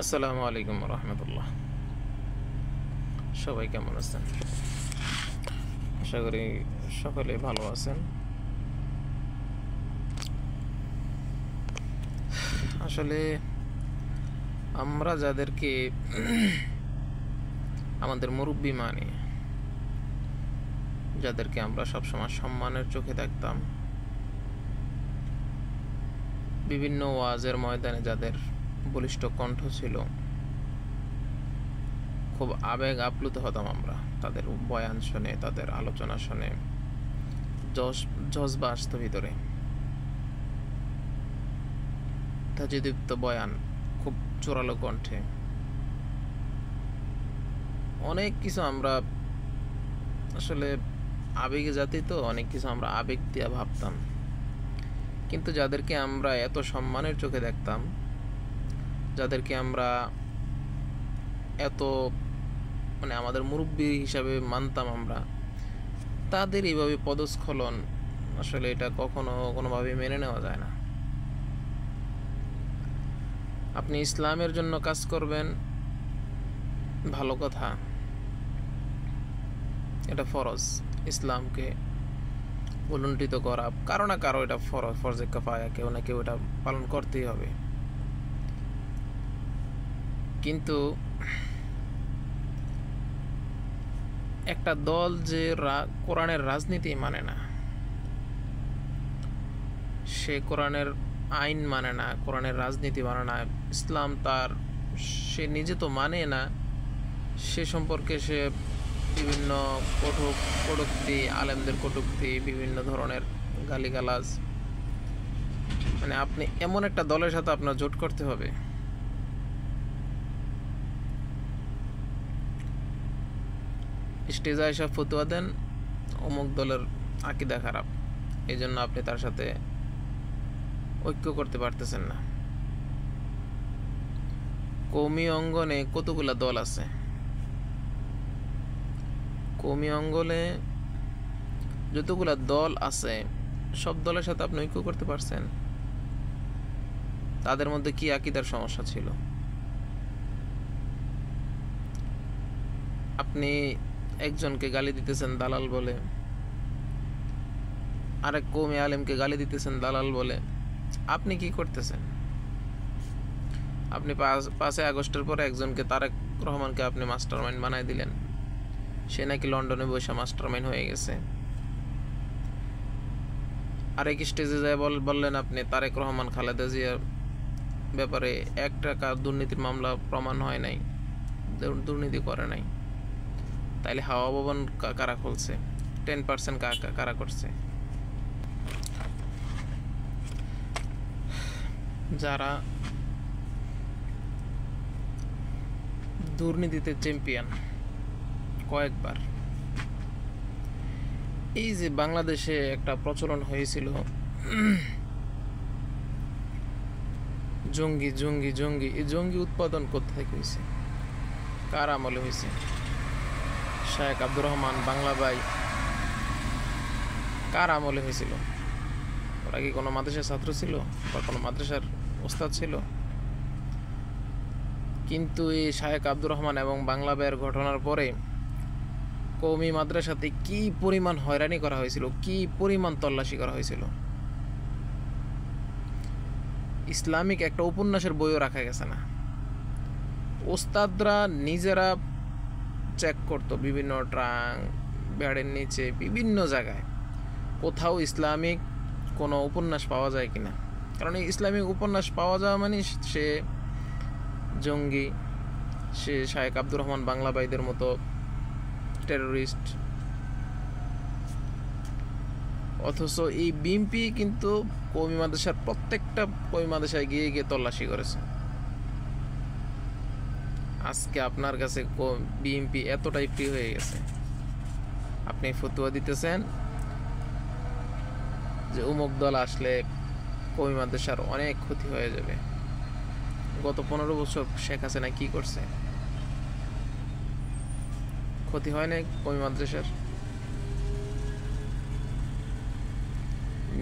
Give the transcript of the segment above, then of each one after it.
আসসালামু আলাইকুম রহমতুল্লাহ। সবাই কেমন আছেন? আশা করি সকলে ভালো আছেন। আসলে আমরা যাদেরকে আমাদের মুরব্বী মানি, যাদেরকে আমরা সবসময় সম্মানের চোখে দেখতাম, বিভিন্ন ওয়াজের ময়দানে যাদের বলিষ্ঠ কণ্ঠ ছিল, খুব আবেগ আপ্লুত হতাম আমরা তাদের বয়ান শুনে, তাদের আলোচনা শুনে। জজবা আসতো ভিতরে, তাজিদীপ্ত বয়ান, খুব জোরালো কণ্ঠে। অনেক কিছু আমরা আসলে আবেগে জাতি, তো অনেক কিছু আমরা আবেগ দিয়ে ভাবতাম। কিন্তু যাদেরকে আমরা এত সম্মানের চোখে দেখতাম, যাদেরকে আমরা এত আমাদের মুরব্বী হিসাবে মানতাম আমরা, তাদের এইভাবে পদস্খলন, আসলে এটা কখনো কোনোভাবে মেনে নেওয়া যায় না। আপনি ইসলামের জন্য কাজ করবেন, ভালো কথা, এটা ফরজ। ইসলামকে উলুণ্ঠিত করা কারো না কারো এটা ফরজে কাফায়া, কেউ না কেউ এটা পালন করতেই হবে। কিন্তু একটা দল যে কোরআনের রাজনীতি মানে না, সে কোরআনের আইন মানে না, কোরআনের রাজনীতি মানে না, ইসলাম তার সে নিজে তো মানে না, সে সম্পর্কে সে বিভিন্ন কটূক্তি, আলেমদের কটূক্তি, বিভিন্ন ধরনের গালিগালাজ, আপনি এমন একটা দলের সাথে আপনার জোট করতে হবে। স্টেজে এসে ফতুয়া দেন অমুক দলের আকিদা খারাপ, এই জন্য আপনি তার সাথে ঐক্য করতে পারতেছেন না। কওমি অঙ্গনে কতগুলা দল আছে, কওমি অঙ্গনে যতগুলা দল আছে, সব দলের সাথে আপনি ঐক্য করতে পারছেন? তাদের মধ্যে কি আকিদার সমস্যা ছিল? আপনি একজনকে গালি দিতেছেন দালাল বলে, আরেক কওমি আলেমকে গালি দিতেছেন দালাল বলে, আপনি কি করতেছেন? আপনি 5 আগস্টের পরে একজনকে, তারেক রহমানকে আপনি মাস্টারমাইন্ড বানাই দিলেন, সে নাকি লন্ডনে বসে মাস্টারমাইন্ড হয়ে গেছে। আরেক স্টেজে যায় বললেন আপনি তারেক রহমান খালেদা জিয়ার ব্যাপারে 1 টাকা দুর্নীতির মামলা প্রমাণ হয় নাই, দুর্নীতি করে নাই। তাইলে হাওয়া ভবন কারা খুলছে? 10% কারা করছে? যারা দুর্নীতিতে চ্যাম্পিয়ন কয়েকবার। এই যে বাংলাদেশে একটা প্রচলন হয়েছিল জঙ্গি জঙ্গি জঙ্গি, এই জঙ্গি উৎপাদন কোথায় হয়েছে? কার আমলে হয়েছে? শায়েখ আব্দুর রহমান বাংলা ভাই কার আমলে হয়েছিল? ওরা কি কোনো মাদ্রাসার ছাত্র ছিল বা কোনো মাদ্রাসার ওস্তাদ ছিল? কিন্তু এই শায়েখ আব্দুর রহমান এবং বাংলা ভাইয়ের ঘটনার পরে কওমি মাদ্রাসাতে কি পরিমাণ হয়রানি করা হয়েছিল, কি পরিমাণ তল্লাশি করা হয়েছিল। ইসলামিক একটা উপন্যাসের বইও রাখা গেছে না। ওস্তাদরা নিজেরা চেক করতো বিভিন্ন ট্রাঙ্ক, বেড়ের নিচে, বিভিন্ন জায়গায়, কোথাও ইসলামিক কোনো উপন্যাস পাওয়া যায় কিনা। কারণ এই ইসলামিক উপন্যাস পাওয়া যাওয়া মানে সে জঙ্গি, সে শায়েখ আব্দুর রহমান বাংলা ভাইদের মতো টেরোরিস্ট। অথচ এই বিএনপি কিন্তু কওমি মাদ্রাসার প্রত্যেকটা কওমি মাদ্রাসায় গিয়ে গিয়ে তল্লাশি করেছে। আজকে আপনার কাছে বিএনপি এতটাই প্রিয় হয়ে গেছে, আপনি ফতুয়া দিতেছেন যে অমুক দল আসলে কওমি মাদ্রাসার অনেক ক্ষতি হয়ে যাবে। গত 15 বছর শেখ হাসিনা কি করছে? ক্ষতি হয় নাই কওমি মাদ্রাসার?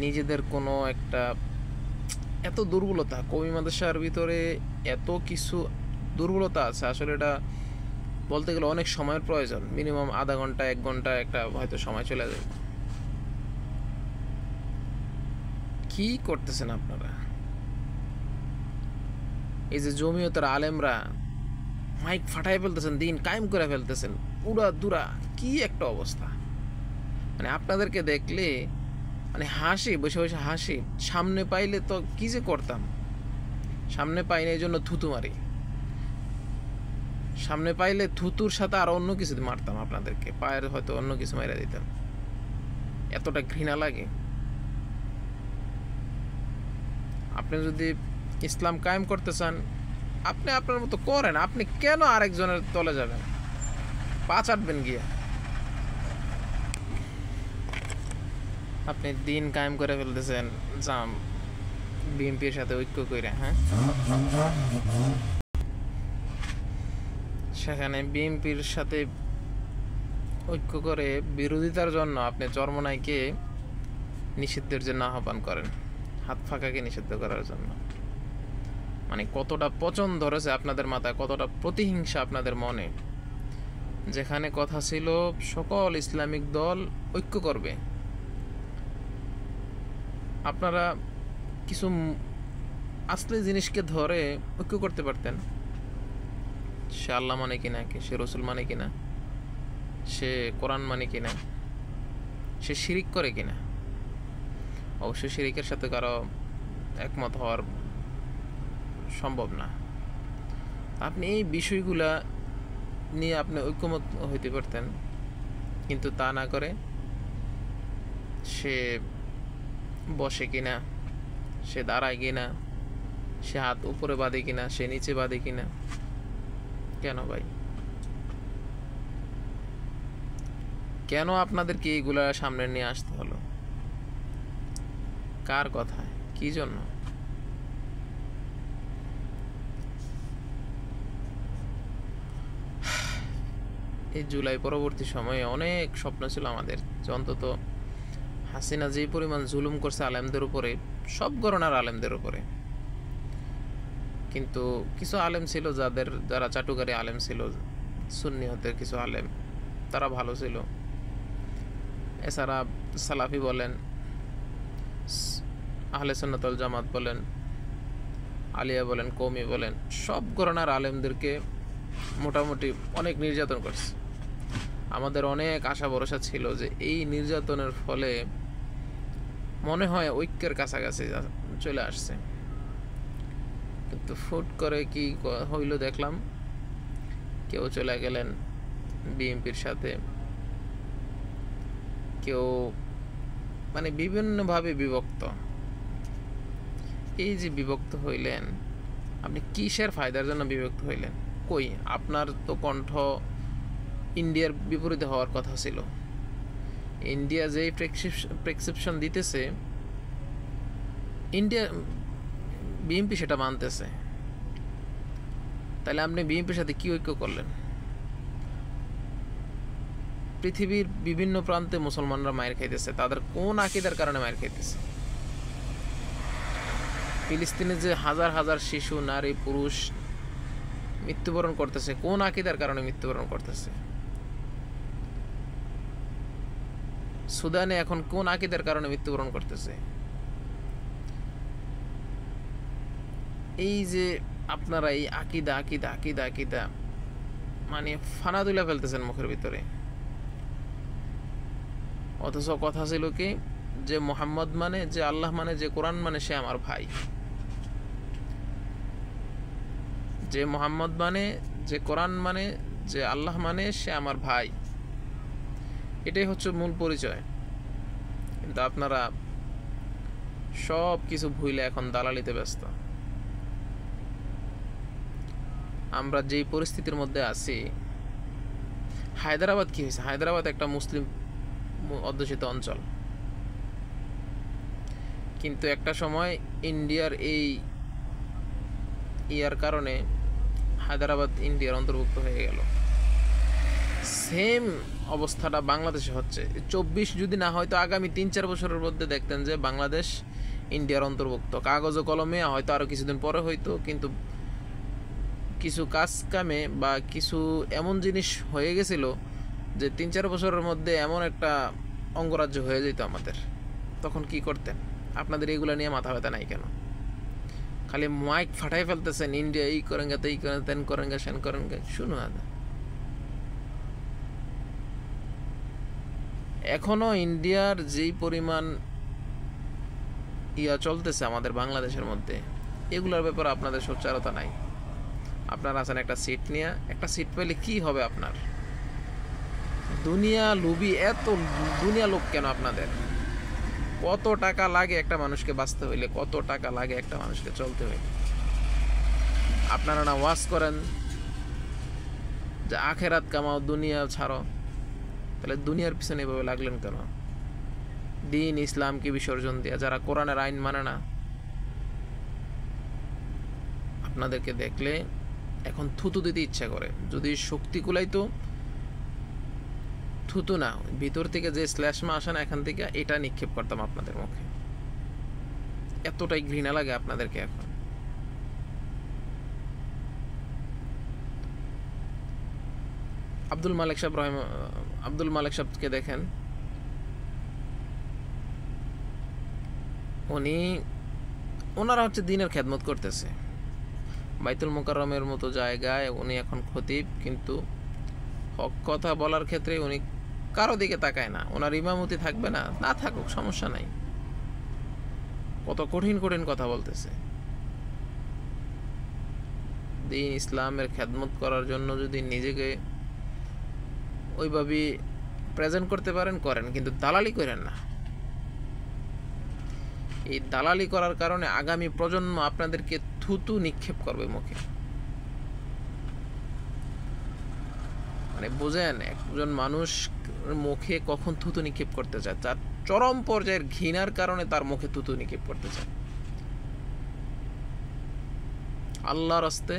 নিজেদের কোনো একটা এত দুর্বলতা, কওমি মাদ্রাসার ভিতরে এত কিছু দুর্বলতা আছে। আসলে এটা বলতে গেলে অনেক সময়ের প্রয়োজন, মিনিমাম আধা ঘন্টা 1 ঘন্টা একটা হয়তো সময় চলে যাবে। কি করতেছেন আপনারা? এই যে জমিয়তের আলেমরা মাইক ফাটাই ফেলতেছেন, দিন কায়েম করে ফেলতেছেন, পুরা দুরা, কি একটা অবস্থা। মানে আপনাদেরকে দেখলে মানে হাসি, বসে বসে হাসি। সামনে পাইলে তো কি যে করতাম, সামনে পাইনি এই জন্য থুতু মারি, সামনে পাইলে থুতুর সাথে আর অন্য কিছু মারতাম আপনাদেরকে, পায়ের হয়তো অন্য কিছু মেরে দিতাম, এতটা ঘৃণা লাগে। আপনি যদি ইসলাম কায়েম করতে চান, আপনি আপনার মতো করেন, আপনি কেন আরেকজনের তলে যাবেন, পা চাটবেন গিয়ে? আপনি দিন কায়েম করে ফেলতেছেন জাম বিএনপির সাথে ঐক্য করে, হ্যাঁ? সেখানে বিএনপির সাথে ঐক্য করে বিরোধিতার জন্য আপনি চরমনাইকে নিষিদ্ধের জন্য আহ্বান করেন, হাত ফাঁকাকে নিষিদ্ধ করার জন্য। মানে কতটা পচন ধরেছে আপনাদের মাথায়, কতটা প্রতিহিংসা আপনাদের মনে। যেখানে কথা ছিল সকল ইসলামিক দল ঐক্য করবে, আপনারা কিছু আসলে জিনিসকে ধরে ঐক্য করতে পারতেন। সে আল্লাহ মানে কিনা, সে রসুল মানে কিনা, সে কোরআন মানে কিনা, সে শিরিক করে কিনা। অবশ্যই শিরিকের সাথে কারো একমত হওয়ার সম্ভব না। আপনি এই বিষয়গুলা নিয়ে আপনি ঐক্যমত হইতে পারতেন, কিন্তু তা না করে সে বসে কিনা, সে দাঁড়ায় কিনা, সে হাত উপরে বাঁধে কিনা, সে নিচে বাঁধে কিনা, কেন ভাই? কেন আপনাদেরকে এইগুলা সামনে নিয়ে আসতে হলো? কার কথায়, কি জন্য? এই জুলাই পরবর্তী সময়ে অনেক স্বপ্ন ছিল আমাদের, যে অন্তত হাসিনা যে পরিমাণ জুলুম করছে আলেমদের উপরে, সব গণনার আলেমদের উপরে। কিন্তু কিছু আলেম ছিল যারা চাটুকারী আলেম ছিল, সুন্নিয়তের কিছু আলেম, তারা ভালো ছিল। এছাড়া সালাফি বলেন, আহলে সুন্নাত ওয়াল জামাত বলেন, আলিয়া বলেন, কওমি বলেন, সব গণনার আলেমদেরকে মোটামুটি অনেক নির্যাতন করছে। আমাদের অনেক আশা ভরসা ছিল যে এই নির্যাতনের ফলে মনে হয় ঐক্যের কাছাকাছি চলে আসছে। কিন্তু ফুট করে কি হইল দেখলাম, কেউ চলে গেলেন বিএনপির সাথে, কেউ মানে বিভিন্নভাবে বিভক্ত। এই যে বিভক্ত হইলেন, আপনি কিসের ফায়দার জন্য বিভক্ত হইলেন? কই, আপনার তো কণ্ঠ ইন্ডিয়ার বিপরীতে হওয়ার কথা ছিল। ইন্ডিয়া যেই প্রেসক্রিপশন দিতেছে, ইন্ডিয়া বিএনপি সেটা মানতেছে। তাহলে আপনি বিএনপির সাথে কি ঐক্য করলেন? পৃথিবীর বিভিন্ন প্রান্তে মুসলমানরা মায়ের খাইতেছে, তাদের কোন আকীদার কারণে মায়ের খাইতেছে? ফিলিস্তিনে যে হাজার হাজার শিশু, নারী, পুরুষ মৃত্যুবরণ করতেছে, কোন আকীদার কারণে মৃত্যুবরণ করতেছে? সুদানে এখন কোন আকীদার কারণে মৃত্যুবরণ করতেছে? এই যে আপনারা এই আকীদা আকীদা আকীদা আকীদা মানে ফানা তুলে ফেলতেছেন মুখের ভিতরে। অথচ কথা ছিল কি, যে মোহাম্মদ মানে, যে আল্লাহ মানে, যে কোরআন মানে, সে আমার ভাই। যে মোহাম্মদ মানে, যে কোরআন মানে, যে আল্লাহ মানে, সে আমার ভাই। এটাই হচ্ছে মূল পরিচয়। কিন্তু আপনারা সব কিছু ভুলে এখন দালালিতে ব্যস্ত। আমরা যেই পরিস্থিতির মধ্যে আছি, হায়দ্রাবাদ কি হয়েছে? হায়দ্রাবাদ একটা মুসলিম অধ্যুষিত অঞ্চল, কিন্তু একটা সময় ইন্ডিয়ার এই ইয়ার কারণে হায়দ্রাবাদ ইন্ডিয়ার অন্তর্ভুক্ত হয়ে গেল। সেম অবস্থাটা বাংলাদেশে হচ্ছে। 24 যদি না হয়তো আগামী 3-4 বছরের মধ্যে দেখতেন যে বাংলাদেশ ইন্ডিয়ার অন্তর্ভুক্ত। কাগজ ও কলমে হয়তো আরো কিছুদিন পরে হইতো, কিন্তু কিছু কাজ কামে বা কিছু এমন জিনিস হয়ে গেছিল যে 3-4 বছরের মধ্যে এমন একটা অঙ্গরাজ্য হয়ে যেত আমাদের, তখন কি করতেন? আপনাদের এগুলো নিয়ে মাথা ব্যথা নাই কেন? খালি মাইক ফাটাই ফেলতেছেন, ইন্ডিয়া এই করেন গা, এই করেন, তেন করেন গা, সেন করেন গা। শুনো, এখনো ইন্ডিয়ার যেই পরিমাণ চলতেছে আমাদের বাংলাদেশের মধ্যে, এগুলোর ব্যাপারে আপনাদের সোচ্চারতা নাই। আপনারা আছেন একটা সিট নিয়ে, একটা সিট পেলে কি হবে আপনার? দুনিয়া লুবি, এত দুনিয়া লোক কেন আপনাদের? কত টাকা লাগে একটা মানুষকে বাঁচতে হইলে, কত টাকা লাগে একটা মানুষকে চলতে হইলে? আপনারা না ওয়াজ করেন যে আখেরাত কামাও, দুনিয়া ছাড়ো, তাহলে দুনিয়ার পিছনে এভাবে লাগলেন কেন? দিন ইসলামকে বিসর্জন দিয়া যারা কোরআনের আইন মানে না, আপনাদেরকে দেখলে এখন থুতু দিতে ইচ্ছা করে। যদি শক্তি কুলাইতো, থুতু না, ভিতর থেকে যে শ্লেষ্মা আসে না এখান থেকে, এটা নিক্ষেপ করতাম আপনাদের মুখে। এতটাই ঘৃণা লাগে আপনাদেরকে এখন। আব্দুল মালিক সাহেবকে দেখেন, ওনারা হচ্ছে দিনের খেদমত করতেছে। বাইতুল মোকাররমের মতো জায়গায় উনি এখন খতিব, কিন্তু হক কথা বলার ক্ষেত্রে উনি কারো দিকে তাকায় না। ওনার ইমামতি থাকবে না, না থাকুক, সমস্যা নাই। কত কঠিন কঠিন কথা বলতেছে। দিন ইসলামের খেদমত করার জন্য যদি নিজেকে ওইভাবে প্রেজেন্ট করতে পারেন, করেন, কিন্তু দালালি করেন না। এই দালালি করার কারণে আগামী প্রজন্ম আপনাদেরকে থুতু নিক্ষেপ করবে মুখে। মানে বুঝেন, একজন মানুষ মুখে কখন থুতু নিক্ষেপ করতে চায়? তার চরম পর্যায়ের ঘৃণার কারণে তার মুখে থুতু নিক্ষেপ করতে চায়। আল্লাহর রাস্তে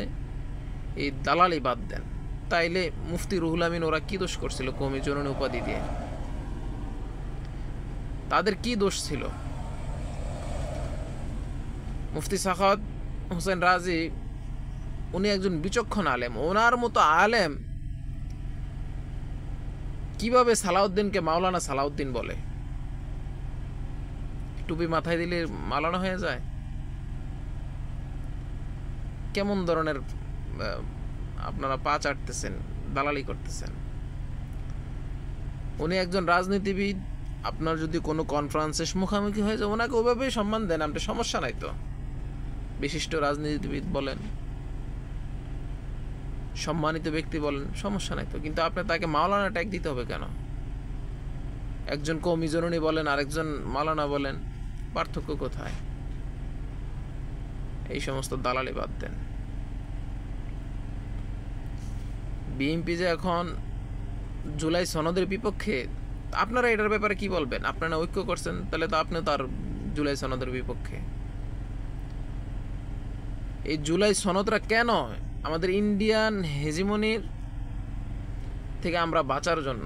এই দালালি বাদ দেন। তাইলে মুফতি রুহুল আমিন ওরা কি দোষ করছিল কওমি জননী উপাধি দিয়ে? তাদের কি দোষ ছিল? মুফতি সাখাওয়াত হোসেন রাজি, উনি একজন বিচক্ষণ আলেম। ওনার মতো আলেম কিভাবে সালাউদ্দিনকে মাওলানা সালাউদ্দিন বলে? টুপি মাথায় দিলে মাওলানা হয়ে যায়? কেমন ধরনের আপনারা পা চাটতেছেন, দালালি করতেছেন? উনি একজন রাজনীতিবিদ। আপনার যদি কোনো কনফারেন্সে মুখোমুখি হয়ে যায়, ওনাকে ওইভাবেই সম্মান দেন, আপনার সমস্যা নাই তো। বিশিষ্ট রাজনীতিবিদ বলেন, সম্মানিত ব্যক্তি বলেন, সমস্যা নাই তো। কিন্তু আপনি তাকে মাওলানা ট্যাগ দিতে হবে কেন? একজন কওমি জননী বলেন, আরেকজন মাওলানা বলেন, পার্থক্য কোথায়? এই সমস্ত দালালি বাদ দেন। বিএনপি যে এখন জুলাই সনদের বিপক্ষে, আপনারা এটার ব্যাপারে কি বলবেন? আপনারা ঐক্য করছেন, তাহলে তো আপনি তার জুলাই সনদের বিপক্ষে। এই জুলাই সনদরা কেন? আমাদের ইন্ডিয়ান হেজিমনির থেকে আমরা বাঁচার জন্য।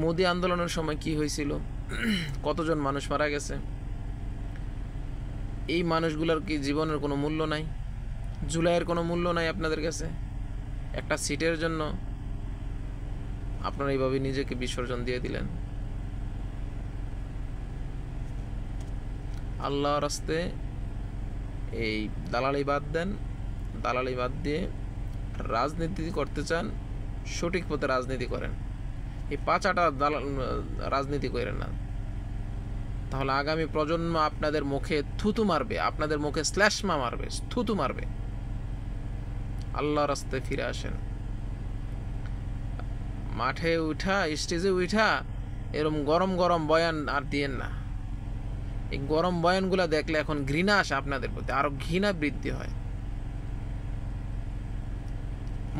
মোদি আন্দোলনের সময় কি হয়েছিল? কতজন মানুষ মারা গেছে? এই মানুষগুলোর কি জীবনের কোনো মূল্য নাই? জুলাইয়ের কোনো মূল্য নাই আপনাদের কাছে? একটা সিটের জন্য আপনারা এইভাবে নিজেকে বিসর্জন দিয়ে দিলেন। আল্লাহর রাস্তে এই দালালি বাদ দেন। দালালি বাদ দিয়ে রাজনীতি করতে চান, সঠিক পথে রাজনীতি করেন। এই পাঁচাটা রাজনীতি করেন না, তাহলে আগামী প্রজন্ম আপনাদের মুখে থুতু মারবে, আপনাদের মুখে শ্লেষ্মা মারবে, থুতু মারবে। আল্লাহর রাস্তায় ফিরে আসেন। মাঠে উঠা, স্টেজে উঠা এরকম গরম গরম বয়ান আর দিয়েন না। এই গরম বয়ানগুলো দেখলে এখন ঘৃণা আসে আপনাদের প্রতি, আরো ঘৃণা বৃদ্ধি হয়।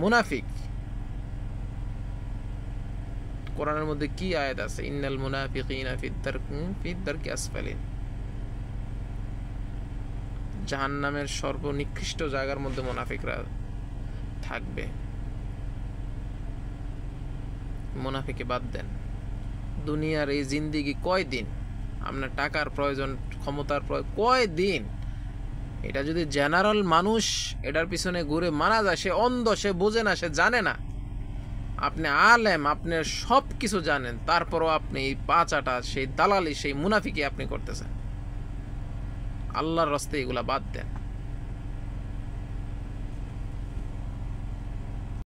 মুনাফিক। কোরআনের মধ্যে কি আয়াত আছে? ইন্নাল মুনাফিকিনা ফি দারকি আসফালিন। জাহান্নামের সর্বনিকৃষ্ট জায়গার মধ্যে মুনাফিকরা থাকবে। মুনাফিকে বাদ দেন। দুনিয়ার এই জিন্দিগি কয়দিন? আপনার টাকার প্রয়োজন, ক্ষমতার প্রয়োজন, কয়দিন? এটা যদি জেনারেল মানুষ এটার পিছনে ঘুরে মারা যায়, সে অন্ধ, সে বোঝে না, সে জানে না। আপনি আলেম, আপনি সব কিছু জানেন, তারপরও আপনি এই পাঁচাটা সেই দালালি, সেই মুনাফিকি আপনি করতেছেন। আল্লাহর রাস্তায় এগুলা বাদ দেন।